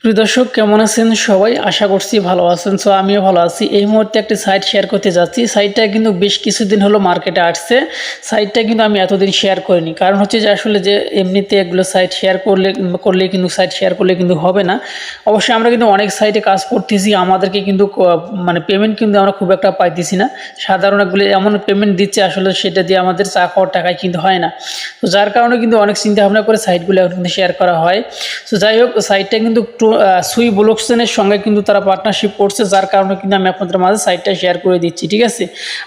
প্রিয় দর্শক কেমন আছেন সবাই? আশা করছি ভালো আছেন। সো আমিও ভালো আছি। এই মুহূর্তে একটি সাইট শেয়ার করতে যাচ্ছি। সাইটটা কিন্তু বেশ কিছুদিন হলো মার্কেটে আসছে। সাইটটা কিন্তু আমি এতদিন শেয়ার করিনি, কারণ হচ্ছে যে আসলে যে এমনিতে এগুলো সাইট শেয়ার করলে কিন্তু সাইট শেয়ার করলে কিন্তু হবে না। অবশ্যই আমরা কিন্তু অনেক সাইটে কাজ করতেছি, আমাদেরকে কিন্তু মানে পেমেন্ট কিন্তু আমরা খুব একটা পাইতেছি না। সাধারণ এগুলো এমন পেমেন্ট দিচ্ছে আসলে সেটা দিয়ে আমাদের চা খাওয়ার টাকায় কিন্তু হয় না। তো যার কারণে কিন্তু অনেক চিন্তা ভাবনা করে সাইটগুলো এখন কিন্তু শেয়ার করা হয়। তো যাই হোক, সাইটটা কিন্তু সুই ব্লকচেনের সঙ্গে কিন্তু তারা পার্টনারশিপ করছে, যার কারণে কিন্তু আমি আপনাদের মাঝে সাইটটা শেয়ার করে দিচ্ছি, ঠিক আছে।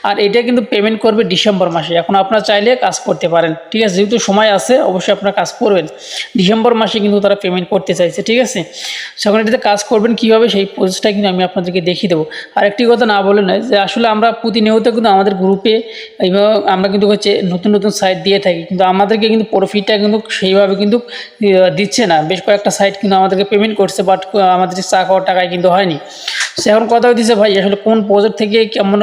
আর এটা কিন্তু পেমেন্ট করবে ডিসেম্বর মাসে। এখন আপনারা চাইলে কাজ করতে পারেন, ঠিক আছে, যেহেতু সময় আছে অবশ্যই আপনারা কাজ করবেন। ডিসেম্বর মাসে কিন্তু তারা পেমেন্ট করতে চাইছে, ঠিক আছে। সেখানে এটাতে কাজ করবেন কীভাবে সেই প্রসেসটা কিন্তু আমি আপনাদেরকে দেখিয়ে দেবো। আর একটি কথা না বলে নয় যে আসলে আমরা প্রতিনিয়ত কিন্তু আমাদের গ্রুপে এইভাবে আমরা কিন্তু হচ্ছে নতুন নতুন সাইট দিয়ে থাকি, কিন্তু আমাদেরকে কিন্তু প্রফিটটা কিন্তু সেইভাবে কিন্তু দিচ্ছে না। বেশ কয়েকটা সাইট কিন্তু আমাদেরকে পেমেন্ট করছে, বাট আমাদের চা খাওয়ার টাকায় কিন্তু হয়নি। সে এখন কথা হইতেছে ভাই আসলে কোন প্রজেক্ট থেকে কেমন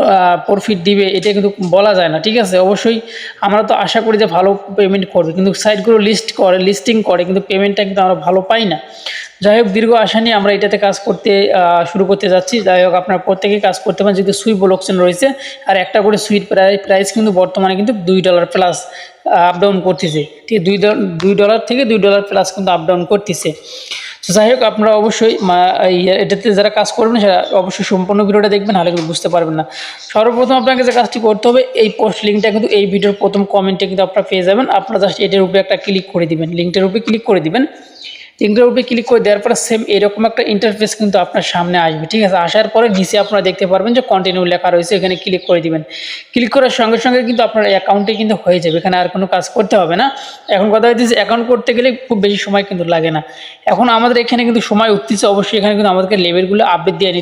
প্রফিট দিবে এটা কিন্তু বলা যায় না, ঠিক আছে। অবশ্যই আমরা তো আশা করি যে ভালো পেমেন্ট করবে, কিন্তু সাইটগুলো লিস্টিং করে কিন্তু পেমেন্টটা কিন্তু আমরা ভালো পাই না। যাই হোক, দীর্ঘ আশা নিয়ে আমরা এটাতে কাজ করতে শুরু করতে যাচ্ছি। যাই হোক, আপনারা প্রত্যেকেই কাজ করতে পারেন, যেহেতু সুই ব্লকচেন রয়েছে। আর একটা করে সুইট প্রাইস কিন্তু বর্তমানে কিন্তু $2 প্লাস আপ ডাউন করতেছে, ঠিক $2 থেকে $2 প্লাস কিন্তু আপ ডাউন করতেছে। তো যাই হোক, আপনারা অবশ্যই এটাতে যারা কাজ করবেন সেটা অবশ্যই সম্পূর্ণ ভিডিওটা দেখবেন, নাহলে কিন্তু বুঝতে পারবেন না। সর্বপ্রথম আপনাকে যে কাজটি করতে হবে, এই পোস্ট লিঙ্কটা কিন্তু এই ভিডিওর প্রথম কমেন্টে কিন্তু আপনারা পেয়ে যাবেন। আপনারা জাস্ট এটার উপরে একটা ক্লিক করে দিবেন, লিঙ্কটার উপরে ক্লিক করে দিবেন। লিঙ্কটার উপরে ক্লিক করে দেওয়ার পরে সেম এরকম একটা ইন্টারফেস কিন্তু আপনার সামনে আসবে, ঠিক আছে। আসার পরে নিচে আপনারা দেখতে পারবেন যে কন্টিনিউ লেখা রয়েছে, এখানে ক্লিক করে দিবেন। ক্লিক করার সঙ্গে সঙ্গে কিন্তু আপনার অ্যাকাউন্টে কিন্তু হয়ে যাবে, এখানে আর কোনো কাজ করতে হবে না। এখন কথা হচ্ছে অ্যাকাউন্ট করতে গেলে খুব বেশি সময় কিন্তু লাগে না। এখন আমাদের এখানে কিন্তু সময় উঠতেছে, অবশ্যই এখানে কিন্তু আমাদেরকে লেভেলগুলো আপডেট দিয়ে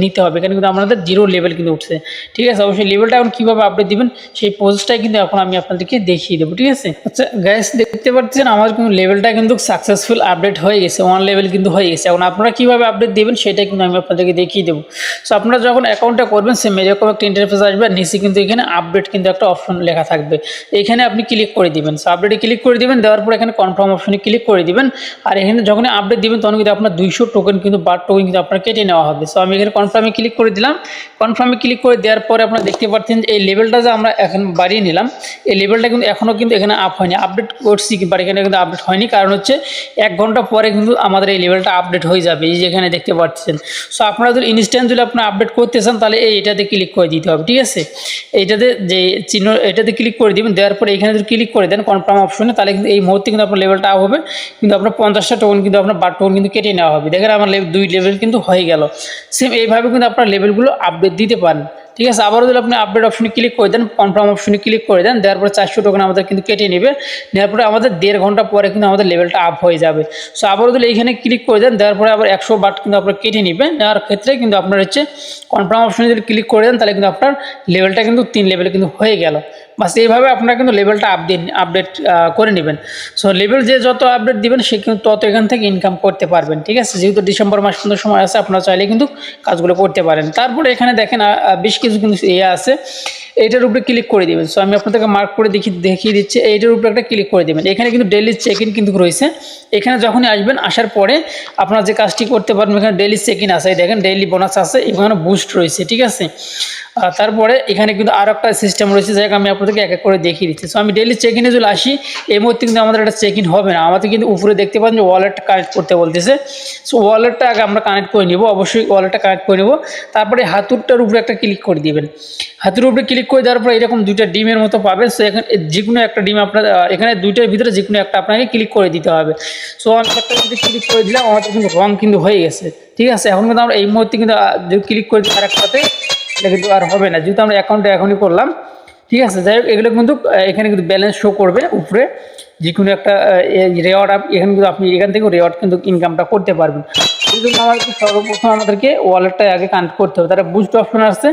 নিতে হবে। এখানে কিন্তু আমাদের 0 লেভেল কিন্তু উঠছে, ঠিক আছে। অবশ্যই লেভেলটা এখন কীভাবে আপডেট দিবেন সেই প্রসেসটাই কিন্তু এখন আমি আপনাদেরকে দেখিয়ে দেবো, ঠিক আছে। আচ্ছা গাইস, দেখতে পাচ্ছেন আমাদের কিন্তু লেভেলটা কিন্তু সাকসেসফুল আপডেট হয়ে গেছে, 1 লেভেল কিন্তু হয়ে গেছে। এখন আপনারা কীভাবে আপডেট দেবেন সেটাই কিন্তু আমি আপনাদেরকে দেখিয়ে দেবো। সো আপনারা যখন অ্যাকাউন্টটা করবেন সেম এরকম একটা ইন্টারফেস আসবে, আর নিচে কিন্তু এখানে আপডেট কিন্তু একটা অপশন লেখা থাকবে, এখানে আপনি ক্লিক করে দিবেন। সো আপডেটে ক্লিক করে দিবেন, দেওয়ার পর এখানে কনফার্ম অপশনে ক্লিক করে দিবেন। আর এখানে যখন আপডেট দিবেন তখন কিন্তু আপনার 200 টোকেন কিন্তু বার্ড টোকেন কিন্তু আপনার কেটে নেওয়া হবে। সো আমি এখানে কনফার্মে ক্লিক করে দিলাম। কনফার্মে ক্লিক করে দেওয়ার পরে আপনারা দেখতে পাচ্ছেন এই লেভেলটা যে আমরা এখন বাড়িয়ে নিলাম, এই লেভেলটা কিন্তু এখনও কিন্তু এখানে আপ হয়নি। আপডেট করছি বাট এখানে কিন্তু আপডেট হয়নি, কারণ হচ্ছে 1 ঘন্টা পরে কিন্তু আমাদের এই লেভেলটা আপডেট হয়ে যাবে, এই যে এখানে দেখতে পাচ্ছেন। সো আপনারা যদি ইনস্ট্যান্ট যদি আপনারা আপডেট করতে চান তাহলে এটাতে ক্লিক করে দিতে হবে, ঠিক আছে। এইটাতে যে চিহ্ন এটাতে ক্লিক করে দিবেন, দেওয়ার পরে এখানে যদি ক্লিক করে দেন কনফার্ম অপশনে, তাহলে কিন্তু এই মুহূর্তে কিন্তু আপনার লেভেলটা আপ হবে। কিন্তু আপনার 50টা টোকেন কিন্তু আপনার বার্ড টোকেন কিন্তু কেটে নেওয়া হবে। দেখেন আমার 2 লেভেল কিন্তু হয়ে গেল। সেম এইভাবে কিন্তু আপনার লেভেলগুলো আপডেট দিতে পারেন, ঠিক আছে। আবারও যদি আপনি আপডেট অপশনে ক্লিক করে দেন, কনফার্ম অপশনে ক্লিক করে দেন, দেওয়ার পরে 400 টোকেন আমাদের কিন্তু কেটে নেবে। নেওয়ার পরে আমাদের 1.5 ঘন্টা পরে কিন্তু আমাদের লেভেলটা আপ হয়ে যাবে। সো আবারও যদি এইখানে ক্লিক করে দেন, দেওয়ার পরে আবার 100 বাট কিন্তু আপনার কেটে নেবে। নেওয়ার ক্ষেত্রে কিন্তু আপনার হচ্ছে কনফার্ম অপশনে যদি ক্লিক করে দেন তাহলে কিন্তু আপনার লেভেলটা কিন্তু 3 লেভেলে কিন্তু হয়ে গেল। বাস এইভাবে আপনারা কিন্তু লেভেলটা আপডেট করে নেবেন। সো লেভেল যে যত আপডেট দিবেন সে কিন্তু তত এখান থেকে ইনকাম করতে পারবেন, ঠিক আছে। যেহেতু ডিসেম্বর মাস পর্যন্ত সময় আছে, আপনারা চাইলে কিন্তু কাজগুলো করতে পারেন। তারপরে এখানে দেখেন বেশ কিছু কিন্তু আছে, এইটার উপরে ক্লিক করে দেবেন। সো আমি আপনাদেরকে মার্ক করে দেখিয়ে দিচ্ছি, এইটার উপরে একটা ক্লিক করে দেবেন। এখানে কিন্তু ডেইলি চেক ইন কিন্তু রয়েছে। এখানে যখনই আসবেন, আসার পরে আপনারা যে কাজটি করতে পারবেন, এখানে ডেইলি চেক ইন আছে, দেখেন ডেইলি বোনাস আছে, এখানে বুস্ট রয়েছে, ঠিক আছে। তারপরে এখানে কিন্তু আরও একটা সিস্টেম রয়েছে, যাই আমি আপনাদেরকে এক এক করে দেখিয়ে দিচ্ছি। সো আমি ডেইলি চেক ইনে যদি আসি, এই মুহূর্তে কিন্তু আমাদের একটা চেক ইন হবে না। আমাদের কিন্তু উপরে দেখতে পাচ্ছেন যে ওয়ালেট কানেক্ট করতে বলতেছে। সো ওয়ালেটটা আগে আমরা কানেক্ট করে নেব, অবশ্যই ওয়ালেটটা কানেক্ট করে নেব। তারপরে হাতুরটার উপরে একটা ক্লিক করে দিবেন। হাতুর উপরে ক্লিক করে দেওয়ার পরে এরকম 2টা ডিমের মতো পাবেন। সো এখানে যে কোনো একটা ডিম আপনার এখানে 2টার ভিতরে যে কোনো একটা আপনাকে ক্লিক করে দিতে হবে। সো আমি একটা যদি ক্লিক করে দিলাম, আমাদের কিন্তু রং কিন্তু হয়ে গেছে, ঠিক আছে। এখন কিন্তু আমরা এই মুহূর্তে কিন্তু যদি ক্লিক করে দিই আরেকটাতে, এটা কিন্তু আর হবে না, যেহেতু আমরা অ্যাকাউন্টে এখনই করলাম, ঠিক আছে। যাই হোক, এগুলো কিন্তু এখানে কিন্তু ব্যালেন্স শো করবে উপরে, যে কোনো একটা রেওয়ার্ড এখানে কিন্তু আপনি এখান থেকে রেওয়ার্ড কিন্তু ইনকামটা করতে পারবেন। এই জন্য আমাদেরকে সর্বপ্রথম আমাদেরকে ওয়ালেটটা আগে কানেক্ট করতে হবে। তারা বুস্ট অপশন আসছে,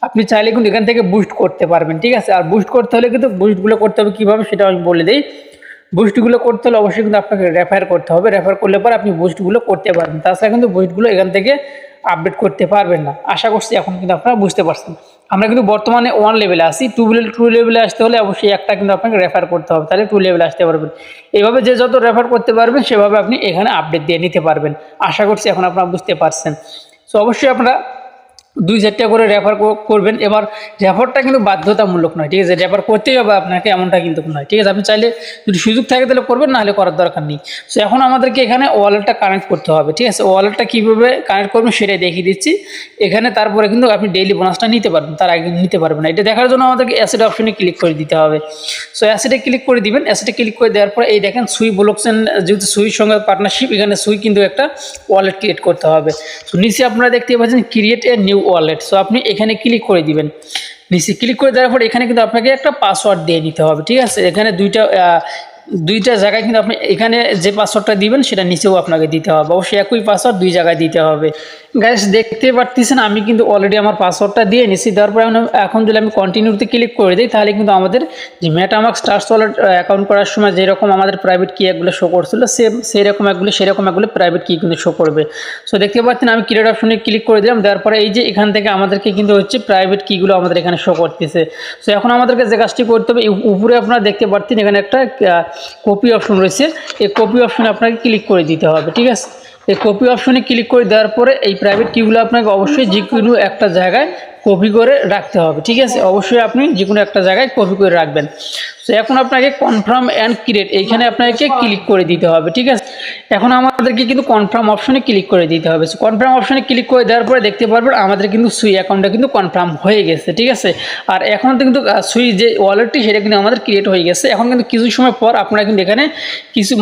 আপনি চাইলে কিন্তু এখান থেকে বুস্ট করতে পারবেন, ঠিক আছে। আর বুস্ট করতে হলে কিন্তু বুস্টগুলো করতে হবে কীভাবে সেটা আমি বলে দিই। বুস্টগুলো করতে হলে অবশ্যই কিন্তু আপনাকে রেফার করতে হবে। রেফার করলে পরে আপনি বুস্টগুলো করতে পারবেন, তাছাড়া কিন্তু বুস্টগুলো এখান থেকে আপডেট করতে পারবেন না। আশা করছি এখন কিন্তু আপনারা বুঝতে পারছেন। আমরা কিন্তু বর্তমানে 1 লেভেলে আছি, 2 লেভেলে আসতে হলে অবশ্যই একটা কিন্তু আপনাকে রেফার করতে হবে, তাহলে 2 লেভেলে আসতে পারবেন। এইভাবে যে যত রেফার করতে পারবেন সেভাবে আপনি এখানে আপডেট দিয়ে নিতে পারবেন। আশা করছি এখন আপনারা বুঝতে পারছেন। সো অবশ্যই আপনারা 2-4টা করে রেফার করবেন। এবার রেফারটা কিন্তু বাধ্যতামূলক নয়, ঠিক আছে? রেফার করতেই হবে আপনাকে এমনটা কিন্তু নয়, ঠিক আছে? আপনি চাইলে যদি সুযোগ থাকে তাহলে করবেন, না হলে করার দরকার নেই। সো এখন আমাদেরকে এখানে ওয়ালেটটা কানেক্ট করতে হবে, ঠিক আছে? ওয়ালেটটা কীভাবে কানেক্ট করবেন সেটাই দেখিয়ে দিচ্ছি এখানে। তারপরে কিন্তু আপনি ডেইলি বোনাসটা নিতে পারবেন, তার আগে নিতে পারবেন না। এটা দেখার জন্য আমাদেরকে অ্যাসেট অপশনে ক্লিক করে দিতে হবে। সো অ্যাসেটে ক্লিক করে দিবেন। অ্যাসেটে ক্লিক করে দেওয়ার পরে এই দেখেন সুই ব্লকচেন, যেহেতু সুইর সঙ্গে পার্টনারশিপ, এখানে সুই কিন্তু একটা ওয়ালেট ক্রিয়েট করতে হবে। সো নিচে আপনারা দেখতে পাচ্ছেন create a new wallet. So আপনি এখানে ক্লিক করে দিবেন। নিচে ক্লিক করে দেওয়ার পর এখানে কিন্তু আপনাকে একটা পাসওয়ার্ড দিয়ে নিতে হবে, ঠিক আছে? এখানে দুইটা জায়গায় কিন্তু আপনি এখানে যে পাসওয়ার্ডটা দিবেন সেটা নিচেও আপনাকে দিতে হবে। অবশ্যই একই পাসওয়ার্ড 2 জায়গায় দিতে হবে। গাইস দেখতে পারতেছেন আমি কিন্তু অলরেডি আমার পাসওয়ার্ডটা দিয়ে নিছি। দেওয়ার পরে এখন যদি আমি কন্টিনিউতে ক্লিক করে দিই তাহলে কিন্তু আমাদের যে মেটামাস্ক স্টার্স ওয়ালেট অ্যাকাউন্ট করার সময় যেরকম আমাদের প্রাইভেট কি একগুলো শো করছিল, সেরকম একগুলো প্রাইভেট কি কিন্তু শো করবে। সো দেখতে পাচ্ছেন আমি ক্রিয়েট অপশনে ক্লিক করে দিলাম। দেওয়ার পরে এই যে এখান থেকে আমাদেরকে কিন্তু হচ্ছে প্রাইভেট কিগুলো আমাদের এখানে শো করতেছে। সো এখন আমাদেরকে যে কাজটি করতে হবে, উপরে আপনারা দেখতে পাচ্ছেন এখানে একটা কপি অপশন রয়েছে। এই কপি অপশনে আপনাকে ক্লিক করে দিতে হবে, ঠিক আছে? এই কপি অপশনে ক্লিক করে দেওয়ার পরে এই প্রাইভেট কিগুলো আপনাকে অবশ্যই যে কোনো একটা জায়গায় কপি করে রাখতে হবে, ঠিক আছে? অবশ্যই আপনি যে কোনো একটা জায়গায় কপি করে রাখবেন। সো এখন আপনাকে কনফার্ম অ্যান্ড ক্রিয়েট এইখানে আপনাকে ক্লিক করে দিতে হবে, ঠিক আছে? এখন আমাদেরকে কিন্তু কনফার্ম অপশনে ক্লিক করে দিতে হবে। সো কনফার্ম অপশনে ক্লিক করে দেওয়ার পরে দেখতে পারবেন আমাদের কিন্তু সুই অ্যাকাউন্টটা কিন্তু কনফার্ম হয়ে গেছে, ঠিক আছে? আর এখন কিন্তু সুই যে ওয়ালেটটি সেটা কিন্তু আমাদের ক্রিয়েট হয়ে গেছে। এখন কিন্তু কিছু সময় পর আপনারা কিন্তু এখানে কিছু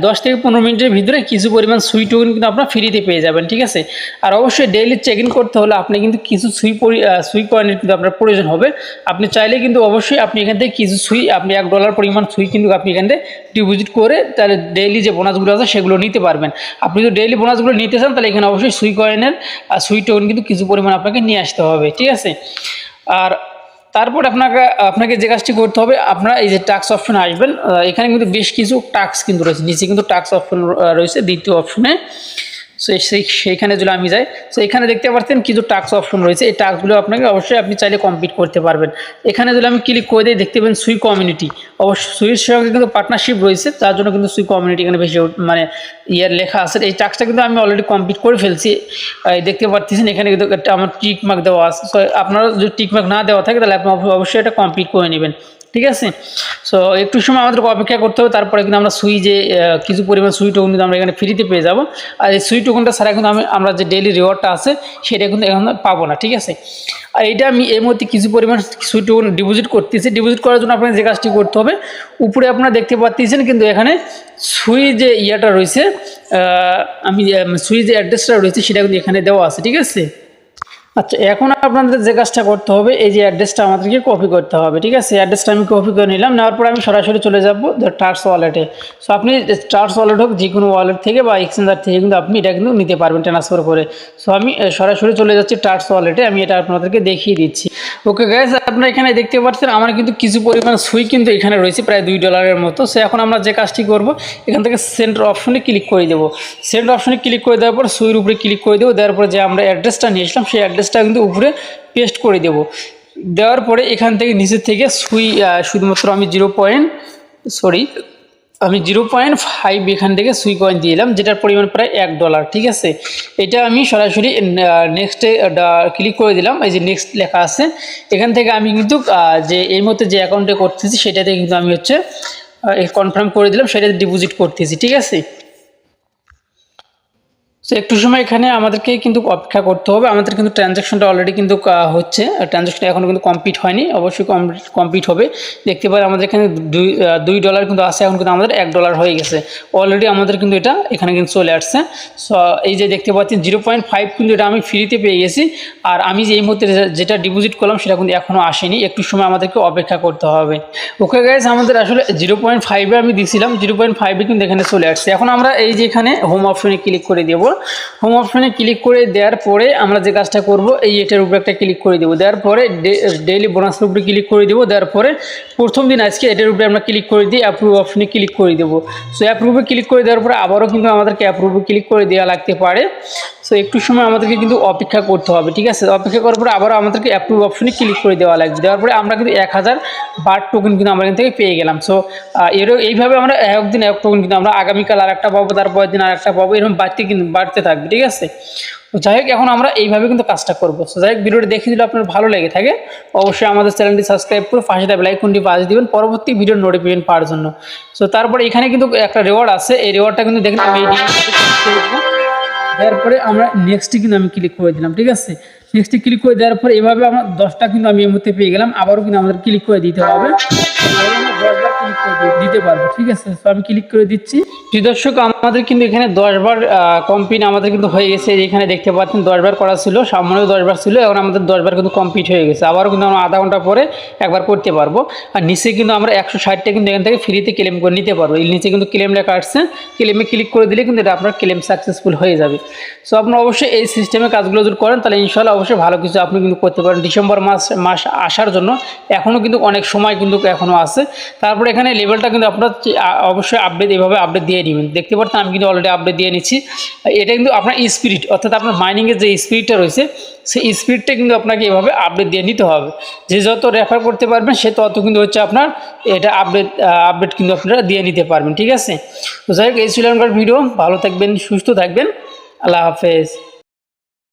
10 থেকে 15 মিনিটের ভিতরে কিছু পরিমাণ সুই টোকেন কিন্তু আপনারা ফ্রিতে পেয়ে যাবেন, ঠিক আছে? আর অবশ্যই ডেইলি চেক ইন করতে হলে আপনি কিন্তু কিছু সুই কয়েনের কিন্তু আপনার প্রয়োজন হবে। আপনি চাইলে কিন্তু অবশ্যই আপনি এখান থেকে কিছু সুই, আপনি $1 পরিমাণ সুই কিন্তু আপনি এখান থেকে ডিপোজিট করে তাহলে ডেইলি যে বোনাসগুলো আছে সেগুলো নিতে পারবেন। আপনি যদি ডেইলি বোনাসগুলো নিতে চান তাহলে এখানে অবশ্যই সুই কয়েনের সুই টোকেন কিন্তু কিছু পরিমাণ আপনাকে নিয়ে আসতে হবে, ঠিক আছে? আর তারপর আপনাকে যে কাজটি করতে হবে, আপনারা এই যে টাস্ক অপশনে আসবেন। এখানে কিন্তু বেশ কিছু টাস্ক কিন্তু রয়েছে, নিচে কিন্তু টাস্ক অপশন রয়েছে দ্বিতীয় অপশনে। সো সেইখানে যদি আমি যাই, সো এখানে দেখতে পাচ্ছেন কিছু টাস্ক অপশন রয়েছে। এই টাস্কগুলো আপনাকে অবশ্যই আপনি চাইলে কমপ্লিট করতে পারবেন। এখানে যদি আমি ক্লিক করে দিই দেখতে পাবেন সুই কমিউনিটি। অবশ্যই সুইয়ের সঙ্গে কিন্তু পার্টনারশিপ রয়েছে, তার জন্য কিন্তু সুই কমিউনিটি এখানে বেশি লেখা আছে। এই টাস্কটা কিন্তু আমি অলরেডি কমপ্লিট করে ফেলছি। দেখতে পাচ্ছেন এখানে কিন্তু আমার টিক মার্ক দেওয়া আছে। সো আপনারা যদি টিক মার্ক না দেওয়া থাকে তাহলে আপনি অবশ্যই এটা কমপ্লিট করে নেবেন, ঠিক আছে? সো একটু সময় আমাদেরকে অপেক্ষা করতে হবে, তারপরে কিন্তু আমরা সুই যে কিছু পরিমাণ সুই টোকেন কিন্তু আমরা এখানে ফ্রিতে পেয়ে যাব। আর এই সুই টোকেনটা ছাড়া কিন্তু আমরা যে ডেইলি রিওয়ার্ডটা আছে সেটা কিন্তু এখন পাবো না, ঠিক আছে? আর এটা আমি এর মধ্যে কিছু পরিমাণ সুই টোকেন ডিপোজিট করতেছি। ডিপোজিট করার জন্য আপনাকে যে কাজটি করতে হবে, উপরে আপনারা দেখতে পাচ্ছেন কিন্তু এখানে সুই যে ইয়েটা রয়েছে, আমি সুই যে অ্যাড্রেসটা রয়েছে সেটা কিন্তু এখানে দেওয়া আছে, ঠিক আছে? আচ্ছা, এখন আপনাদের যে কাজটা করতে হবে, এই যে অ্যাড্রেসটা আমাদেরকে কপি করতে হবে, ঠিক আছে? অ্যাড্রেসটা আমি কপি করে নিলাম। নেওয়ার পরে আমি সরাসরি চলে যাব ট্রাস্ট ওয়ালেটে। সো আপনি ট্রাস্ট ওয়ালেট হোক, যে কোনো ওয়ালেট থেকে বা এক্সচেঞ্জার থেকে কিন্তু আপনি এটা কিন্তু নিতে পারবেন ট্রান্সফার করে। সো আমি সরাসরি চলে যাচ্ছি ট্রাস্ট ওয়ালেটে, আমি এটা আপনাদেরকে দেখিয়ে দিচ্ছি। ওকে গাইস, আপনারা এখানে দেখতে পাচ্ছেন আমার কিন্তু কিছু পরিমাণ সুই কিন্তু এখানে রয়েছে প্রায় $2 মতো। সো এখন আমরা যে কাজটি করব, এখান থেকে সেন্টার অপশনে ক্লিক করে দেবো। সেন্টার অপশনে ক্লিক করে দেওয়ার পর সুইয়ের উপরে ক্লিক করে দেবো। দেওয়ার পরে যে আমরা অ্যাড্রেসটা নিয়েছিলাম সেই অ্যাড্রেসটা কিন্তু উপরে পেস্ট করে দেব। দেওয়ার পরে এখান থেকে নিচের থেকে শুধুমাত্র আমি 0.5 এখান থেকে সুই কয়েন দিলাম, যেটার পরিমাণ প্রায় $1, ঠিক আছে? এটা আমি সরাসরি নেক্সটে ক্লিক করে দিলাম। এই যে নেক্সট লেখা আছে, এখান থেকে আমি কিন্তু যে এই মুহূর্তে যে অ্যাকাউন্টে করতেছি সেটাতে কিন্তু আমি হচ্ছে কনফার্ম করে দিলাম, সেটাতে ডিপোজিট করতেছি, ঠিক আছে? সো একটু সময় এখানে আমাদেরকে কিন্তু অপেক্ষা করতে হবে। আমাদের কিন্তু ট্রানজ্যাকশনটা অলরেডি কিন্তু হচ্ছে, ট্রানজ্যাকশনটা এখনও কিন্তু কমপ্লিট হয়নি, অবশ্যই কমপ্লিট হবে। দেখতে পারেন আমাদের এখানে $2 কিন্তু আছে, এখন কিন্তু আমাদের $1 হয়ে গেছে অলরেডি। আমাদের কিন্তু এটা এখানে কিন্তু চলে আসছে। সো এই যে দেখতে পাচ্ছেন 0.5 কিন্তু এটা আমি ফ্রিতে পেয়ে গেছি। আর আমি যে এই মুহূর্তে যেটা ডিপোজিট করলাম সেটা কিন্তু এখনও আসেনি, একটু সময় আমাদেরকে অপেক্ষা করতে হবে। ওকে গাইস, আমাদের আসলে 0.5-এ আমি দিয়েছিলাম, 0.5-এ কিন্তু এখানে চলে আসছে। এখন আমরা এই যে এখানে হোম অপশনে ক্লিক করে দেবো। হোম অপশনে ক্লিক করে দেওয়ার পরে আমরা যে কাজটা করব, এই এটার উপরে একটা ক্লিক করে দেবো। দেওয়ার পরে ডেইলি বোনাসের উপরে ক্লিক করে দেবো। দেওয়ার পরে প্রথম দিন আজকে এটার উপরে আমরা ক্লিক করে দিয়ে অ্যাপ্রুভ অপশনে ক্লিক করে দেবো। সো অ্যাপ্রুভে ক্লিক করে দেওয়ার পরে আবারও কিন্তু আমাদেরকে অ্যাপ্রুভে ক্লিক করে দেওয়া লাগতে পারে। সো একটু সময় আমাদেরকে কিন্তু অপেক্ষা করতে হবে, ঠিক আছে। অপেক্ষা করার পরে আবারও আমাদেরকে অ্যাপ্রুভ অপশনে ক্লিক করে দেওয়া লাগবে। দেওয়ার পরে আমরা কিন্তু 1000 বার্ড টোকেন কিন্তু আমরা এখান থেকে পেয়ে গেলাম। সো এইভাবে আমরা একদিন এক টোকেন কিন্তু আমরা আগামীকাল আর একটা পাবো, তারপরের দিন আর একটা পাবো, এরকম বাড়তে থাকবে, ঠিক আছে। তো যাই হোক, এখন আমরা এইভাবে কিন্তু কাজটা করবো। সো যাই হোক, ভিডিওটি দেখে দিলে আপনার ভালো লেগে থাকে অবশ্যই আমাদের চ্যানেলটি সাবস্ক্রাইব করে পাশে থাকা বেল আইকনটি বাজিয়ে দিবেন পরবর্তী ভিডিওর নোটিফিকেশন পাওয়ার জন্য। সো তারপরে এখানে কিন্তু একটা রিওয়ার্ড আছে, এই রিওয়ার্ডটা কিন্তু দেখেন আমি তারপরে আমরা নেক্সটে কিন্তু আমি ক্লিক করে দিলাম, ঠিক আছে। নেক্সটে ক্লিক করে দেওয়ার পরে এভাবে আমরা 10টা কিন্তু আমি এই মুহূর্তে পেয়ে গেলাম। আবারও কিন্তু আমাদের ক্লিক করে দিতে হবে, 10বার ক্লিক করে দিতে পারবো, ঠিক আছে। তো আমি ক্লিক করে দিচ্ছি। প্রিয় দর্শক, আমাদের কিন্তু এখানে 10বার কমপ্লিট আমাদের কিন্তু হয়ে গেছে। এখানে দেখতে পাচ্ছেন 10বার করা ছিল, সামনেও 10বার ছিল, এখন আমাদের 10বার কিন্তু কমপ্লিট হয়ে গেছে। আবারও কিন্তু আমরা আধা ঘন্টা পরে একবার করতে পারবো। আর নিচে কিন্তু আমরা 160টা কিন্তু এখান থেকে ফ্রিতে ক্লেম করে নিতে পারবো। এর নিচে কিন্তু ক্লেম লেখা আসছে, ক্লেমে ক্লিক করে দিলে কিন্তু এটা আপনার ক্লেম সাকসেসফুল হয়ে যাবে। সো আপনারা অবশ্যই এই সিস্টেমে কাজগুলো যদি করেন তাহলে ইনশাআল্লাহ অবশ্যই ভালো কিছু আপনি কিন্তু করতে পারেন। ডিসেম্বর মাস আসার জন্য এখনও কিন্তু অনেক সময় কিন্তু এখনও আছে। তারপরে এখানে লেভেলটা কিন্তু আপনার অবশ্যই আপডেট এভাবে আপডেট দিয়ে নেবেন। দেখতে পাচ্ছেন আমি কিন্তু অলরেডি আপডেট দিয়ে নিচ্ছি। এটা কিন্তু আপনার স্পিরিট, অর্থাৎ আপনার মাইনিংয়ের যে স্পিরিটটা রয়েছে সেই স্পিরিটটা কিন্তু আপনাকে এভাবে আপডেট দিয়ে নিতে হবে। যে যত রেফার করতে পারবেন সে তত কিন্তু হচ্ছে আপনার এটা আপডেট কিন্তু আপনারা দিয়ে নিতে পারবেন, ঠিক আছে। তো যাই হোক, এই ছিল আমার ভিডিও। ভালো থাকবেন, সুস্থ থাকবেন, আল্লাহ হাফেজ।